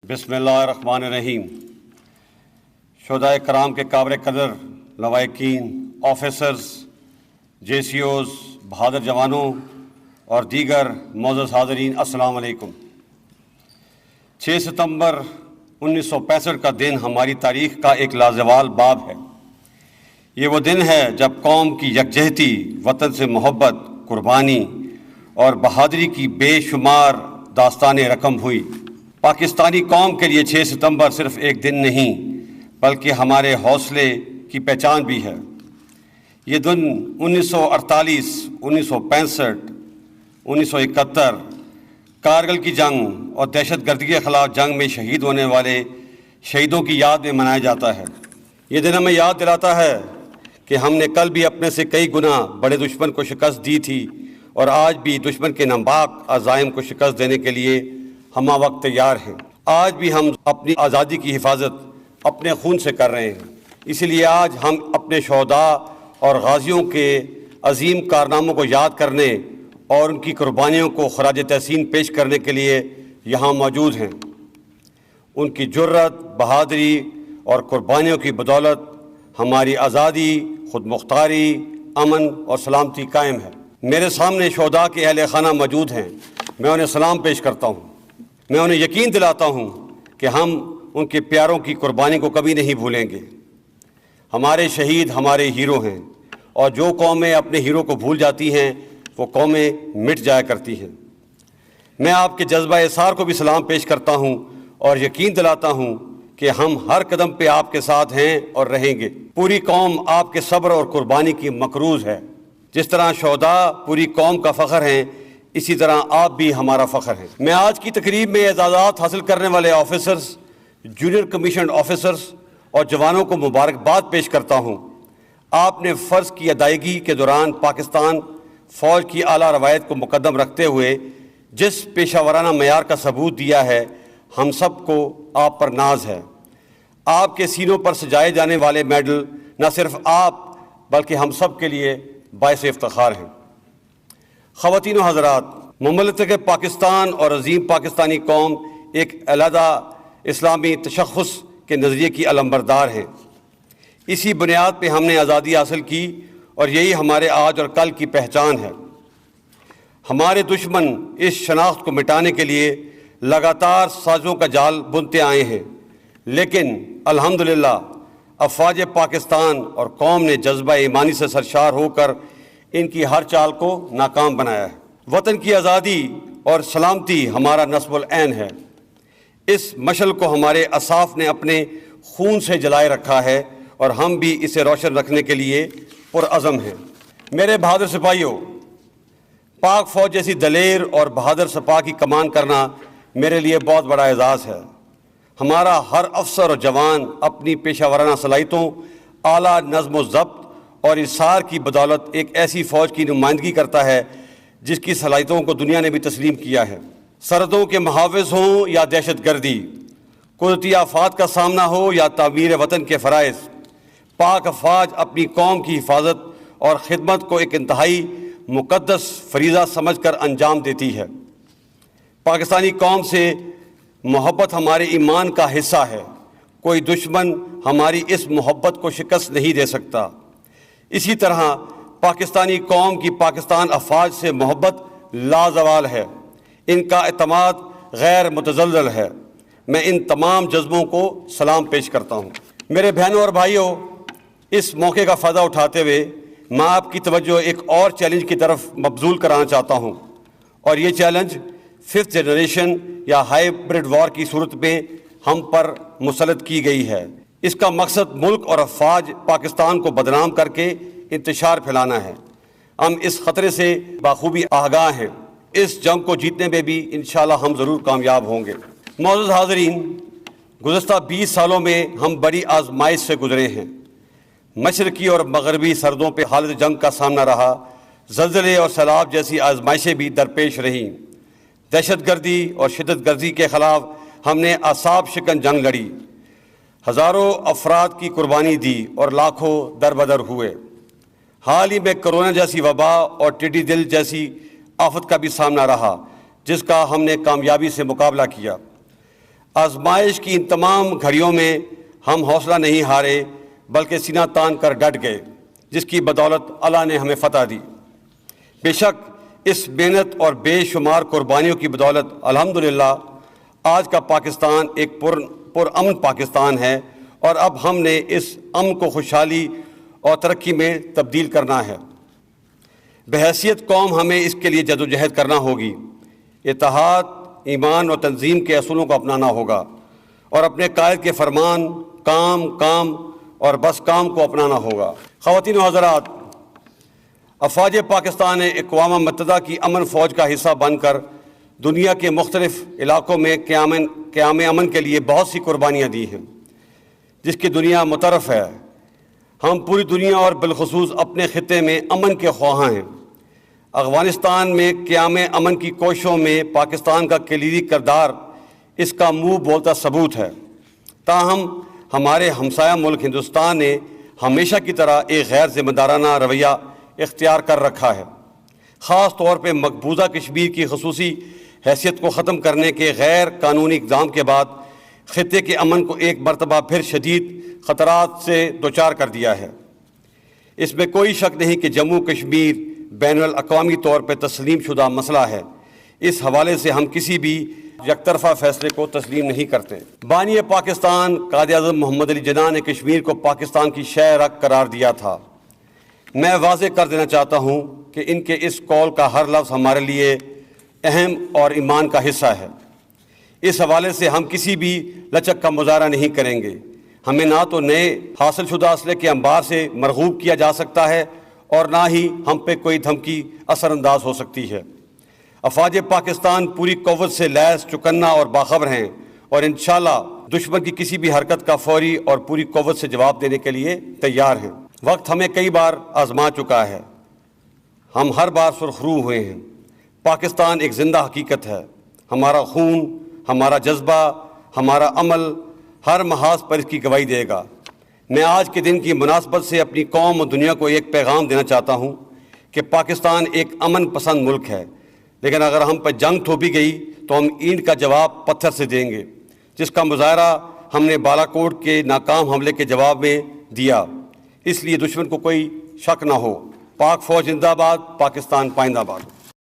بسم اللہ الرحمن الرحیم۔ شہداء کرام کے قابل قدر لواحقین، آفیسرز، جے سی اوز، بہادر جوانوں اور دیگر معزز حاضرین، السلام علیکم۔ 6 ستمبر 1965 کا دن ہماری تاریخ کا ایک لازوال باب ہے۔ یہ وہ دن ہے جب قوم کی یکجہتی، وطن سے محبت، قربانی اور بہادری کی بے شمار داستانیں رقم ہوئی۔ پاکستانی قوم کے لیے 6 ستمبر صرف ایک دن نہیں بلکہ ہمارے حوصلے کی پہچان بھی ہے۔ یہ دن 1948، 1965، 1971 کارگل کی جنگ اور دہشت گردی کے خلاف جنگ میں شہید ہونے والے شہیدوں کی یاد میں منایا جاتا ہے۔ یہ دن ہمیں یاد دلاتا ہے کہ ہم نے کل بھی اپنے سے کئی گنا بڑے دشمن کو شکست دی تھی اور آج بھی دشمن کے ناپاک عزائم کو شکست دینے کے لیے ہمہ وقت تیار ہیں۔ آج بھی ہم اپنی آزادی کی حفاظت اپنے خون سے کر رہے ہیں۔ اسی لیے آج ہم اپنے شہداء اور غازیوں کے عظیم کارناموں کو یاد کرنے اور ان کی قربانیوں کو خراج تحسین پیش کرنے کے لیے یہاں موجود ہیں۔ ان کی جرأت، بہادری اور قربانیوں کی بدولت ہماری آزادی، خود مختاری، امن اور سلامتی قائم ہے۔ میرے سامنے شہداء کے اہل خانہ موجود ہیں۔ میں انہیں سلام پیش کرتا ہوں۔ میں انہیں یقین دلاتا ہوں کہ ہم ان کے پیاروں کی قربانی کو کبھی نہیں بھولیں گے۔ ہمارے شہید ہمارے ہیرو ہیں، اور جو قومیں اپنے ہیرو کو بھول جاتی ہیں وہ قومیں مٹ جایا کرتی ہیں۔ میں آپ کے جذبہ اثار کو بھی سلام پیش کرتا ہوں اور یقین دلاتا ہوں کہ ہم ہر قدم پہ آپ کے ساتھ ہیں اور رہیں گے۔ پوری قوم آپ کے صبر اور قربانی کی مقروض ہے۔ جس طرح شہداء پوری قوم کا فخر ہیں، اسی طرح آپ بھی ہمارا فخر ہیں۔ میں آج کی تقریب میں اعزازات حاصل کرنے والے آفیسرز، جونیئر کمیشنڈ آفیسرز اور جوانوں کو مبارکباد پیش کرتا ہوں۔ آپ نے فرض کی ادائیگی کے دوران پاکستان فوج کی اعلیٰ روایت کو مقدم رکھتے ہوئے جس پیشہ ورانہ معیار کا ثبوت دیا ہے، ہم سب کو آپ پر ناز ہے۔ آپ کے سینوں پر سجائے جانے والے میڈل نہ صرف آپ بلکہ ہم سب کے لیے باعث افتخار ہیں۔ خواتین و حضرات، مملکت پاکستان اور عظیم پاکستانی قوم ایک علیحدہ اسلامی تشخص کے نظریے کی علمبردار ہیں۔ اسی بنیاد پہ ہم نے آزادی حاصل کی اور یہی ہمارے آج اور کل کی پہچان ہے۔ ہمارے دشمن اس شناخت کو مٹانے کے لیے لگاتار سازوں کا جال بنتے آئے ہیں، لیکن الحمدللہ افواج پاکستان اور قوم نے جذبہ ایمانی سے سرشار ہو کر ان کی ہر چال کو ناکام بنایا ہے۔ وطن کی آزادی اور سلامتی ہمارا نصب العین ہے۔ اس مشعل کو ہمارے اساف نے اپنے خون سے جلائے رکھا ہے اور ہم بھی اسے روشن رکھنے کے لیے پرعزم ہیں۔ میرے بہادر سپاہیوں، پاک فوج جیسی دلیر اور بہادر سپاہ کی کمان کرنا میرے لیے بہت بڑا اعزاز ہے۔ ہمارا ہر افسر اور جوان اپنی پیشہ ورانہ صلاحیتوں، اعلیٰ نظم و ضبط اور اصرار کی بدولت ایک ایسی فوج کی نمائندگی کرتا ہے جس کی صلاحیتوں کو دنیا نے بھی تسلیم کیا ہے۔ سرحدوں کے محافظ ہوں یا دہشت گردی، قدرتی آفات کا سامنا ہو یا تعمیر وطن کے فرائض، پاک افواج اپنی قوم کی حفاظت اور خدمت کو ایک انتہائی مقدس فریضہ سمجھ کر انجام دیتی ہے۔ پاکستانی قوم سے محبت ہمارے ایمان کا حصہ ہے۔ کوئی دشمن ہماری اس محبت کو شکست نہیں دے سکتا۔ اسی طرح پاکستانی قوم کی پاکستان افواج سے محبت لازوال ہے۔ ان کا اعتماد غیر متزلزل ہے۔ میں ان تمام جذبوں کو سلام پیش کرتا ہوں۔ میرے بہنوں اور بھائیوں، اس موقع کا فائدہ اٹھاتے ہوئے میں آپ کی توجہ ایک اور چیلنج کی طرف مبذول کرانا چاہتا ہوں، اور یہ چیلنج 5th جنریشن یا ہائیبرڈ وار کی صورت میں ہم پر مسلط کی گئی ہے۔ اس کا مقصد ملک اور افواج پاکستان کو بدنام کر کے انتشار پھیلانا ہے۔ ہم اس خطرے سے بخوبی آگاہ ہیں۔ اس جنگ کو جیتنے میں بھی انشاءاللہ ہم ضرور کامیاب ہوں گے۔ معزز حاضرین، گزشتہ 20 سالوں میں ہم بڑی آزمائش سے گزرے ہیں۔ مشرقی اور مغربی سرحدوں پہ حالت جنگ کا سامنا رہا۔ زلزلے اور سیلاب جیسی آزمائشیں بھی درپیش رہیں۔ دہشت گردی اور شدت گردی کے خلاف ہم نے اعصاب شکن جنگ لڑی، ہزاروں افراد کی قربانی دی اور لاکھوں دربدر ہوئے۔ حال ہی میں کرونا جیسی وبا اور ٹڈی دل جیسی آفت کا بھی سامنا رہا، جس کا ہم نے کامیابی سے مقابلہ کیا۔ آزمائش کی ان تمام گھڑیوں میں ہم حوصلہ نہیں ہارے بلکہ سینہ تان کر ڈٹ گئے، جس کی بدولت اللہ نے ہمیں فتح دی۔ بے شک اس محنت اور بے شمار قربانیوں کی بدولت الحمدللہ آج کا پاکستان ایک پرامن پاکستان ہے، اور اب ہم نے اس امن کو خوشحالی اور ترقی میں تبدیل کرنا ہے۔ بحیثیت قوم ہمیں اس کے لیے جدوجہد کرنا ہوگی، اتحاد، ایمان اور تنظیم کے اصولوں کو اپنانا ہوگا، اور اپنے قائد کے فرمان کام اور بس کام کو اپنانا ہوگا۔ خواتین و حضرات، افواج پاکستان نے اقوام متحدہ کی امن فوج کا حصہ بن کر دنیا کے مختلف علاقوں میں قیام امن کے لیے بہت سی قربانیاں دی ہیں، جس کی دنیا متعارف ہے۔ ہم پوری دنیا اور بالخصوص اپنے خطے میں امن کے خواہاں ہیں۔ افغانستان میں قیام امن کی کوششوں میں پاکستان کا کلیدی کردار اس کا منہ بولتا ثبوت ہے۔ تاہم ہمارے ہمسایہ ملک ہندوستان نے ہمیشہ کی طرح ایک غیر ذمہ دارانہ رویہ اختیار کر رکھا ہے، خاص طور پہ مقبوضہ کشمیر کی خصوصی حیثیت کو ختم کرنے کے غیر قانونی اقدام کے بعد خطے کے امن کو ایک مرتبہ پھر شدید خطرات سے دوچار کر دیا ہے۔ اس میں کوئی شک نہیں کہ جموں کشمیر بین الاقوامی طور پہ تسلیم شدہ مسئلہ ہے۔ اس حوالے سے ہم کسی بھی یک طرفہ فیصلے کو تسلیم نہیں کرتے۔ بانی پاکستان قائد اعظم محمد علی جناح نے کشمیر کو پاکستان کی شہ رگ قرار دیا تھا۔ میں واضح کر دینا چاہتا ہوں کہ ان کے اس قول کا ہر لفظ ہمارے لیے اہم اور ایمان کا حصہ ہے۔ اس حوالے سے ہم کسی بھی لچک کا مظاہرہ نہیں کریں گے۔ ہمیں نہ تو نئے حاصل شدہ اسلحے کے انبار سے مرغوب کیا جا سکتا ہے، اور نہ ہی ہم پہ کوئی دھمکی اثر انداز ہو سکتی ہے۔ افواج پاکستان پوری قوت سے لیس، چوکنا اور باخبر ہیں، اور انشاءاللہ دشمن کی کسی بھی حرکت کا فوری اور پوری قوت سے جواب دینے کے لیے تیار ہیں۔ وقت ہمیں کئی بار آزما چکا ہے، ہم ہر بار سرخ رو ہوئے ہیں۔ پاکستان ایک زندہ حقیقت ہے۔ ہمارا خون، ہمارا جذبہ، ہمارا عمل ہر محاذ پر اس کی گواہی دے گا۔ میں آج کے دن کی مناسبت سے اپنی قوم اور دنیا کو ایک پیغام دینا چاہتا ہوں کہ پاکستان ایک امن پسند ملک ہے، لیکن اگر ہم پر جنگ تھوپی گئی تو ہم اینٹ کا جواب پتھر سے دیں گے، جس کا مظاہرہ ہم نے بالا کوٹ کے ناکام حملے کے جواب میں دیا۔ اس لیے دشمن کو کوئی شک نہ ہو۔ پاک فوج زندہ باد، پاکستان پائندہ باد۔